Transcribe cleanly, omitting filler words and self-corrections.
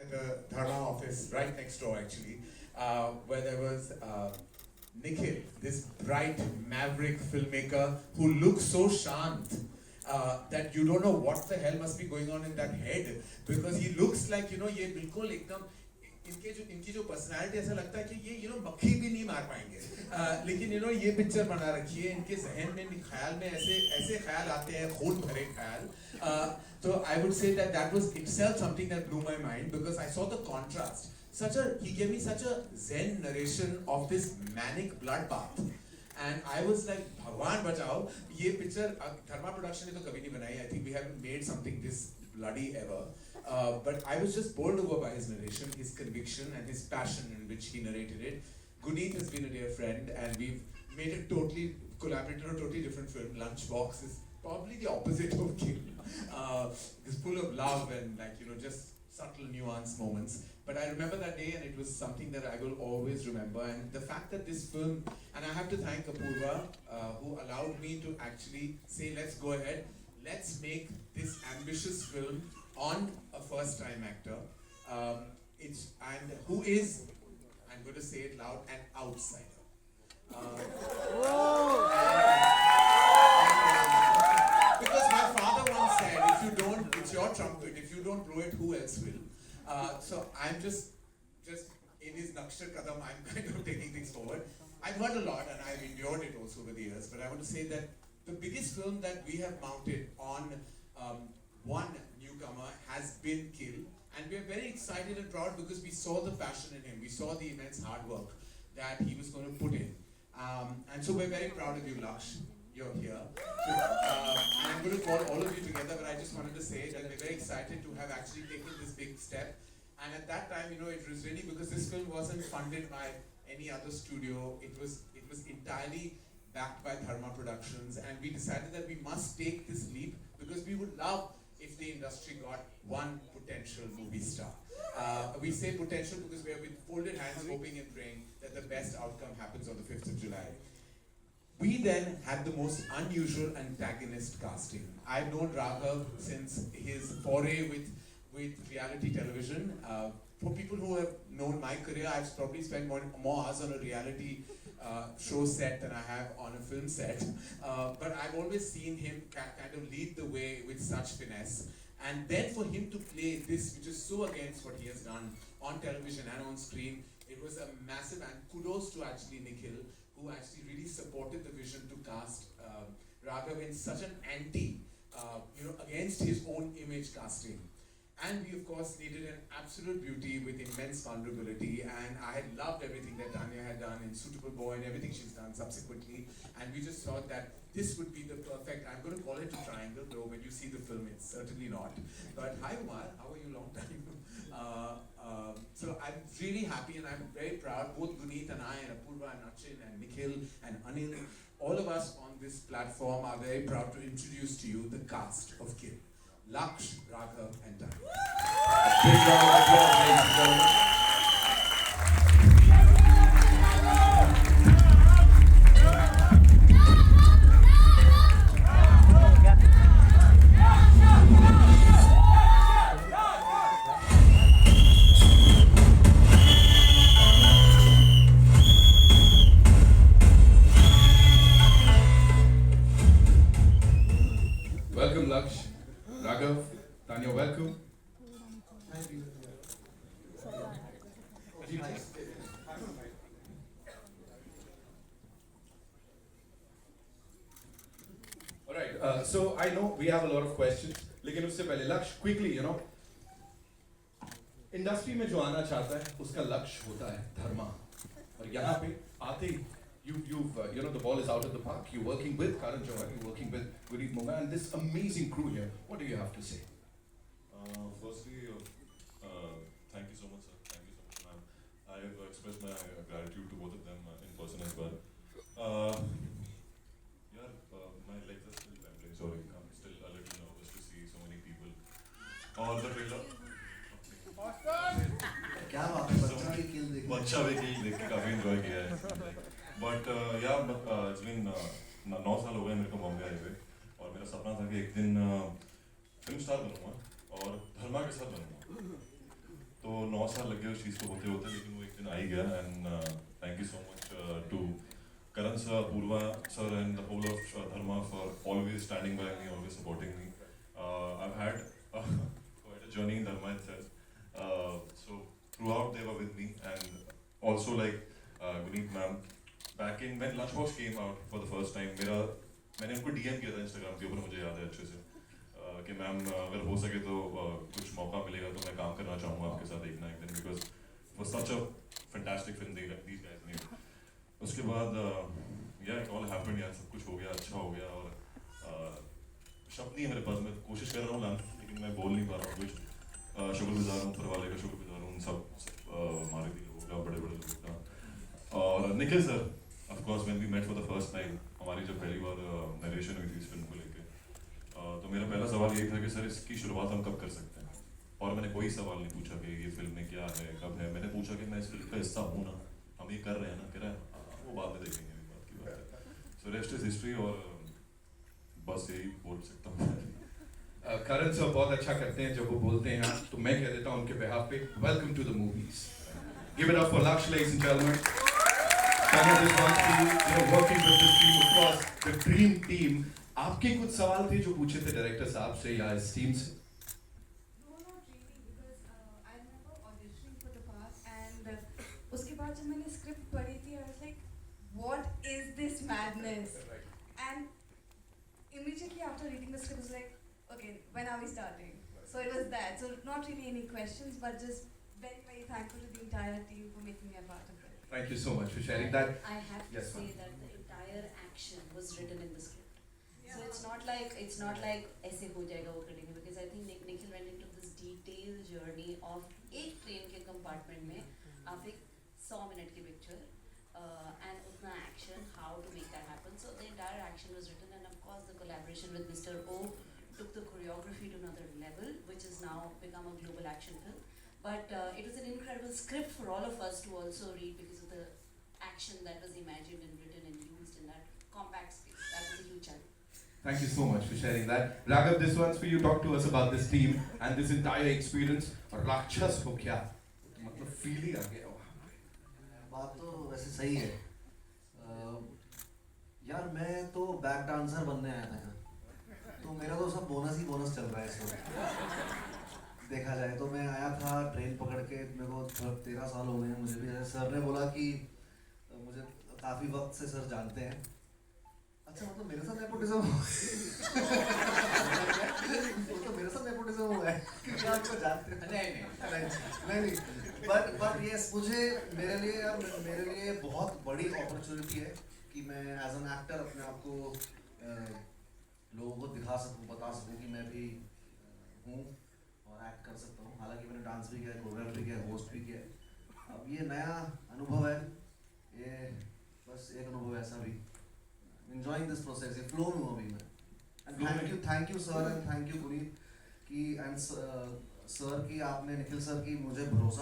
in the Dharma office right next door actually, where there was Nikhil, this bright maverick filmmaker who looks so shant that you don't know what the hell must be going on in that head, because he looks like, you know, ये बिल्कुल एकदम इनकी जो personality ऐसा लगता है कि ये, you know, मक्खी भी नहीं मार पाएंगे, लेकिन you know ये पिक्चर बना रखी है, इनके जहन में ख्याल में ऐसे ऐसे ख्याल आते हैं, खून भरे ख्याल. So I would say that that was itself something that blew my mind, because I saw the contrast. He gave me such a zen narration of this manic bloodbath, and I was like, Bhagwan bachao, ye picture Dharma production ne to kabhi nahi banai. I think we haven't made something this bloody ever. But I was just bowled over by his narration, his conviction, and his passion in which he narrated it. Guneet has been a dear friend, and we've made a totally collaborated on a totally different film. Lunchbox is probably the opposite of Kill. It's full of love and, like, you know, just subtle nuance moments. But I remember that day, and it was something that I will always remember. And the fact that this film, and I have to thank Apurva, who allowed me to actually say, let's go ahead, let's make this ambitious film on a first-time actor. And who is, I'm going to say it loud, an outsider. Because my father once said, if you don't, it's your trumpet, if you don't blow it, who else will? So I'm just in his Nakshar Kadam, I'm kind of taking things forward. I've heard a lot and I've endured it also over the years, but I want to say that the biggest film that we have mounted on one newcomer has been Kill, and we're very excited and proud because we saw the passion in him, we saw the immense hard work that he was going to put in. And so we're very proud of you, Laksh. You're here. So, and I'm going to call all of you together, but I just wanted to say that we're very excited to have actually taken this big step. And at that time, you know, it was really because this film wasn't funded by any other studio. It was entirely backed by Dharma Productions, and we decided that we must take this leap because we would love if the industry got one potential movie star. We say potential because we are with folded hands hoping and praying that the best outcome happens on the 5th of July. We then had the most unusual antagonist casting. I've known Raghav since his foray with reality television. For people who have known my career, I've probably spent more hours on a reality show set than I have on a film set. But I've always seen him kind of lead the way with such finesse. And then for him to play this, which is so against what he has done on television and on screen, it was a massive, and kudos to actually Nikhil, who actually really supported the vision to cast Raghav in such an against his own image casting. And we of course needed an absolute beauty with immense vulnerability, and I had loved everything that Tanya had done in Suitable Boy and everything she's done subsequently, and we just thought that this would be the perfect, I'm going to call it a triangle, though when you see the film it's certainly not. But hi Umar, how are you? Long time. So I'm really happy and I'm very proud, both Guneet and I and Apurva and Achin and Nikhil and Anil, all of us on this platform are very proud to introduce to you the cast of Kill. Laksh, Raghav and Tanya. Big round of applause, ladies and gentlemen. Welcome, Laksh. Raghav, Tanya, welcome. All right, so I know we have a lot of questions, लेकिन उससे पहले Laksh, quickly, you know, industry में जो आना चाहता है उसका लक्ष्य होता है धर्मा, और यहाँ पे आते ही you know, the ball is out of the park. You're working with Karan Johar, you're working with Guneet Monga and this amazing crew here. What do you have to say? Firstly, thank you so much, sir. Thank you so much, ma'am. I have expressed my gratitude to both of them in person as well. My legs are still trembling. Sorry, I'm still a little nervous to see so many people. Or the trailer. क्या बात है, बच्चा भी किल देख बच्चा भी किल देख के काफी enjoy किया है. But it's been 9 साल हो गए मेरे को बॉम्बे आए हुए, और मेरा सपना था कि एक दिन फिल्म स्टार बनूंगा और धर्मा के साथ बनूंगा. तो 9 साल लग गए उस चीज़ को होते होते, लेकिन वो एक दिन आ ही गया. And thank you so much to Karan sir, Purva sir, and the whole of Dharma for always standing by me, always supporting me. I've had quite a journey in Dharma itself. So throughout they were with me, and also like Guneet ma'am, back in when Lunchbox came out for the first time, मैंने उनको DM किया था Instagram के ऊपर, मुझे याद है अच्छे से कि मैम अगर हो सके तो कुछ मौका मिलेगा तो मैं काम करना चाहूँगा आपके साथ एक ना एक दिन, because it was such a fantastic film these guys made. उसके बाद yeah, it all happened यार, सब कुछ हो गया, अच्छा हो गया. और शब्द नहीं है मेरे पास, मैं कोशिश कर रहा हूँ लाने, लेकिन मैं बोल नहीं पा रहा हूँ कुछ. शुक्रगुजार हूँ ऊपर वाले का, शुक्रगुजार हूँ उन सब हमारे भी लोगों का, बड़े बड़े लोगों का. और Nikhil sir, of course when we met for the first time, हमारी जब पहली बार नरेशन हुई थी इस फिल्म को लेके, तो मेरा पहला सवाल यही था कि सर इसकी शुरुआत हम कब कर सकते हैं. और मैंने कोई सवाल नहीं पूछा कि ये फिल्म में क्या है, कब है. मैंने पूछा कि मैं इस फिल्म का हिस्सा हूँ ना, हम ये कर रहे हैं ना, कह रहे हैं वो बाद में देखेंगे, अभी बात की बात है. So rest is history. और बस यही बोल सकता हूँ. करण सर बहुत अच्छा करते हैं जब वो बोलते हैं, तो मैं कह देता हूँ उनके behalf पे, welcome to the movies. Give it up for Laksh, ladies and gentlemen. Karen, this one's for you. You're working with this team, of course, the dream team. आपके कुछ सवाल थे जो पूछे थे डायरेक्टर साहब से या इस टीम से? No, not really, because I remember auditioning for the part, and उसके बाद जब मैंने script पढ़ी थी, I was like, what is this madness? And immediately after reading the script, I was like, okay, when are we starting? So it was that. So not really any questions, but just very, very thankful to the entire team for making me a part of it. Thank you so much for sharing that. I have to Yes, say ma'am. that the entire action was written in the script. So it's not like ऐसे हो जाएगा वो करेंगे, because I think Nikhil went into this detailed journey of एक train के compartment में आप एक 100 मिनट की picture and उतना action, how to make that happen. So the entire action was written, and of course the collaboration with Mr. O took the choreography to another level, which has now become a global action film. But it was an incredible script for all of us to also read, because of the action that was imagined and written and used in that compact space. That was a huge challenge. Thank you so much for sharing that. Raghav, this one's for you. Talk to us about this team and this entire experience. राक्षस हो क्या? मतलब feel ही आ गया वहाँ. बात तो वैसे सही है. यार मैं तो बैक डांसर बनने आया था यहाँ, तो मेरा तो सब बोनस ही बोनस चल रहा है इस वक्त देखा जाए तो. मैं आया था ट्रेन पकड़ के, मेरे को 13 साल हो गए हैं मुझे भी. सर ने बोला कि मुझे काफ़ी वक्त से सर जानते हैं. अच्छा, मतलब मेरे साथ नेपोटिज्म तो मेरे साथ नेपोटिज्म हुआ है कि आपको जानते हैं. नहीं. बट यस, मुझे मेरे लिए बहुत बड़ी अपॉर्चुनिटी है कि मैं एज एन एक्टर अपने आप को लोगों को दिखा सकूं, बता सकूं कि मैं भी हूँ और एक्ट कर सकता हूँ. हालांकि मैंने डांस भी किया है, कोरियोग्राफी किया है, होस्ट भी किया है. अब ये नया अनुभव है, ये बस एक अनुभव ऐसा भी. enjoying this process, ये फ्लो में हूँ अभी मैं. And thank you sir, and thank you Guneet कि and सर की आपने, निखिल सर की मुझे भरोसा